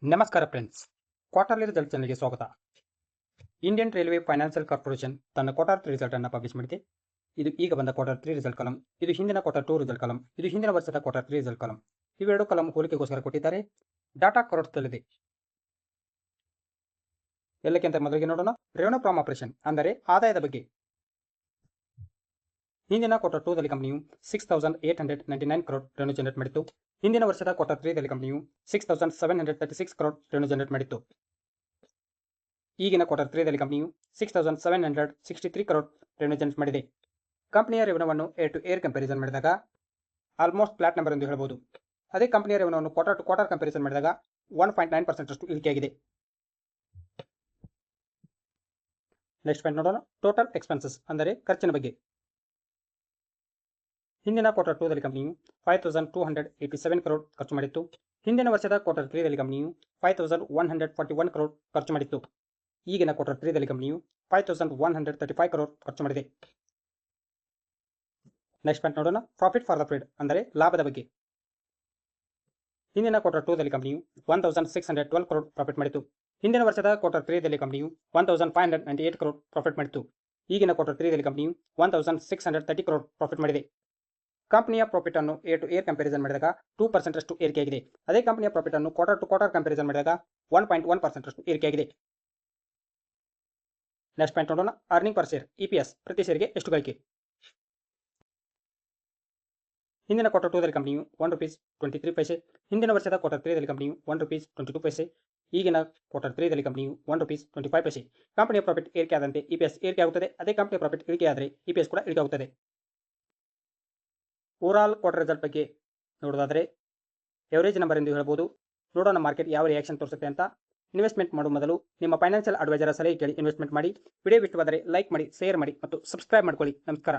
ನಮಸ್ಕಾರ friends, quarterly result ಚಾನಲ್ಗೆ ಸ್ವಾಗತ. ಇಂಡಿಯನ್ ರೈಲ್ವೆ ಫೈನಾನ್ಷಿಯಲ್ ಕಾರ್ಪೊರೇಷನ್ ತನ್ನ ಕ್ವಾರ್ಟರ್ 3 ರಿಸಲ್ಟ್ ಅನ್ನು ಪಬ್ಲಿಷ್ ಮಾಡಿದೆ. ಇದು ಈಗ ಬಂದ ಕ್ವಾರ್ಟರ್ 3 ರಿಸಲ್ಟ್ ಕಾಲಮ್, ಇದು ಹಿಂದಿನ ಕ್ವಾರ್ಟರ್ 2 ರಿಸಲ್ಟ್ ಕಾಲಮ್, ಇದು ಹಿಂದಿನ ವರ್ಷದ ಕ್ವಾರ್ಟರ್ 3 ರಿಸಲ್ಟ್ ಕಾಲಮ್. ಇವೆರಡು ಕಾಲಮ್ ಹೋಲಿಕೆಗೋಸ್ಕರ ಕೊಟ್ಟಿದ್ದಾರೆ. ಡಾಟಾ ಕರೋಡ್ಸ್ದಲ್ಲಿದೆ. ಎಲ್ಲಕ್ಕಿಂತ ಮೊದಲಿಗೆ ನೋಡೋಣ ರೆವೆನ್ಯೂ ಫ್ರಾಮ್ ಆಪರೇಷನ್, ಅಂದರೆ ಆದಾಯದ ಬಗ್ಗೆ. ಹಿಂದಿನ ಕ್ವಾರ್ಟರ್ 2 ದಲ್ಲಿ ಕಂಪನಿಯು 6899 ಕ್ರೋಡ್ ರೆವೆನ್ಯೂ ಜನರೇಟ್ ಮಾಡಿತ್ತು. ಹಿಂದಿನ ವರ್ಷದ ಕ್ವಾರ್ಟರ್ 3 ದಲ್ಲಿ ಕಂಪನಿಯು 6736 ಕ್ರೋಡ್ ರೆವೆನ್ಯೂ ಜನರೇಟ್ ಮಾಡಿತ್ತು. ಈಗಿನ ಕ್ವಾರ್ಟರ್ 3 ದಲ್ಲಿ ಕಂಪನಿಯು 6763 ಕ್ರೋಡ್ ರೆವೆನ್ಯೂ ಜನರೇಟ್ ಮಾಡಿದೆ. ಕಂಪನಿಯ ರೆವೆನ್ಯೂವನ್ನು ಏರ್ ಟು ಏರ್ ಕಂಪ್ಯಾರಿಸನ್ ಮಾಡಿದಾಗ ಆಲ್ಮೋಸ್ಟ್ ಫ್ಲಾಟ್ ನಂಬರ್ ಎಂದು ಹೇಳಬಹುದು. ಅದೇ ಕಂಪನಿಯ ರೆವೆನ್ಯೂವನ್ನು ಕ್ವಾರ್ಟರ್ ಟು ಕ್ವಾರ್ಟರ್ ಕಂಪ್ಯಾರಿಸನ್ ಮಾಡಿದಾಗ 1.9% ಅಷ್ಟು ಇಳಿಕೆಯಾಗಿದೆ. ನೆಕ್ಸ್ಟ್ ಪಾಯಿಂಟ್ ನೋಡೋಣ, ಟೋಟಲ್ ಎಕ್ಸ್ಪೆನ್ಸಸ್ ಅಂದರೆ ಖರ್ಚಿನ ಬಗ್ಗೆ. ಹಿಂದಿನ ಕ್ವಾರ್ಟರ್ 2 ದಲ್ಲಿ ಕಂಪನಿಯು 5287 ಕ್ರೋಡ್ ಖರ್ಚು ಮಾಡಿತ್ತು. ಹಿಂದಿನ ವರ್ಷದ ಕ್ವಾರ್ಟರ್ 3 ದಲ್ಲಿ ಕಂಪನಿಯು 5141 ಕ್ರೋಡ್ ಖರ್ಚು ಮಾಡಿತ್ತು. ಈಗಿನ ಕ್ವಾರ್ಟರ್ 3 ದಲ್ಲಿ ಕಂಪನಿಯು 5135 ಕ್ರೋಡ್ ಖರ್ಚು ಮಾಡಿದೆ. ನೆಕ್ಸ್ಟ್ ಪಾಯಿಂಟ್ ನೋಡೋಣ, ಪ್ರಾಫಿಟ್ ಫಾರ್ ದ ಪೀರಿಯಡ್ ಅಂದರೆ ಲಾಭದ ಬಗ್ಗೆ. ಹಿಂದಿನ ಕ್ವಾರ್ಟರ್ 2 ದಲ್ಲಿ ಕಂಪನಿಯು 1612 ಕ್ರೋಡ್ ಪ್ರಾಫಿಟ್ ಮಾಡಿತ್ತು. ಹಿಂದಿನ ವರ್ಷದ ಕ್ವಾರ್ಟರ್ 3 ದಲ್ಲಿ ಕಂಪನಿಯು 1598 ಕ್ರೋಡ್ ಪ್ರಾಫಿಟ್ ಮಾಡಿತ್ತು. ಈಗಿನ ಕ್ವಾರ್ಟರ್ 3 ದಲ್ಲಿ ಕಂಪನಿಯು 1630 ಕ್ರೋಡ್ ಪ್ರಾಫಿಟ್ ಮಾಡಿದೆ. ಕಂಪನಿಯ ಪ್ರಾಫಿಟ್ ಅನ್ನು ಏರ್ ಟು ಏರ್ ಕಂಪ್ಯಾರಿಸನ್ ಮಾಡಿದಾಗ 2% ಅಷ್ಟು ಏರಿಕೆಯಾಗಿದೆ. ಅದೇ ಕಂಪನಿಯ ಪ್ರಾಫಿಟ್ ಅನ್ನು ಕ್ವಾರ್ಟರ್ ಟು ಕ್ವಾರ್ಟರ್ ಕಂಪ್ಯಾರಿಸನ್ ಮಾಡಿದಾಗ 1.1% ಅಷ್ಟು ಏರಿಕೆಯಾಗಿದೆ. ನೆಕ್ಸ್ಟ್ ಪಾಯಿಂಟ್ ನೋಡೋಣ, ಅರ್ನಿಂಗ್ ಪರ್ ಶೇರ್ ಇಪಿಎಸ್, ಪ್ರತಿ ಶೇರ್ಗೆ ಎಷ್ಟು ಗಳಿಕೆ. ಹಿಂದಿನ ಕ್ವಾರ್ಟರ್ 2 ದಲ್ಲಿ ಕಂಪನಿಯು ₹1.23, ಹಿಂದಿನ ವರ್ಷದ ಕ್ವಾರ್ಟರ್ 3 ದಲ್ಲಿ ಕಂಪನಿಯು ₹1.22, ಈಗಿನ ಕ್ವಾರ್ಟರ್ 3 ದಲ್ಲಿ ಕಂಪನಿಯು ₹1.25. ಕಂಪನಿಯ ಪ್ರಾಫಿಟ್ ಏರಿಕೆಯಾದಂತೆ ಇಪಿಎಸ್ ಏರಿಕೆಯಾಗುತ್ತದೆ. ಅದೇ ಕಂಪನಿಯ ಪ್ರಾಫಿಟ್ ಇಳಿಕೆಯಾದರೆ ಇಪಿಎಸ್ ಕೂಡ ಇಳಿಕೆಯಾಗುತ್ತದೆ. ಓವರಾಲ್ ಕ್ವಾರ್ಟರ್ ರಿಸಲ್ಟ್ ಬಗ್ಗೆ ನೋಡೋದಾದರೆ ಎವರೇಜ್ ನಂಬರ್ ಎಂದು ಹೇಳಬಹುದು. ನೋಡೋಣ ಮಾರ್ಕೆಟ್ ಯಾವ ರಿಯಾಕ್ಷನ್ ತೋರಿಸುತ್ತೆ ಅಂತ. ಇನ್ವೆಸ್ಟ್ಮೆಂಟ್ ಮಾಡುವ ಮೊದಲು ನಿಮ್ಮ ಫೈನಾನ್ಷಿಯಲ್ ಅಡ್ವೈಸರ್ ಸಲಹೆ ಕೇಳಿ ಇನ್ವೆಸ್ಟ್ಮೆಂಟ್ ಮಾಡಿ. ವಿಡಿಯೋ ಇಷ್ಟವಾದರೆ ಲೈಕ್ ಮಾಡಿ, ಶೇರ್ ಮಾಡಿ ಮತ್ತು ಸಬ್ಸ್ಕ್ರೈಬ್ ಮಾಡ್ಕೊಳ್ಳಿ. ನಮಸ್ಕಾರ.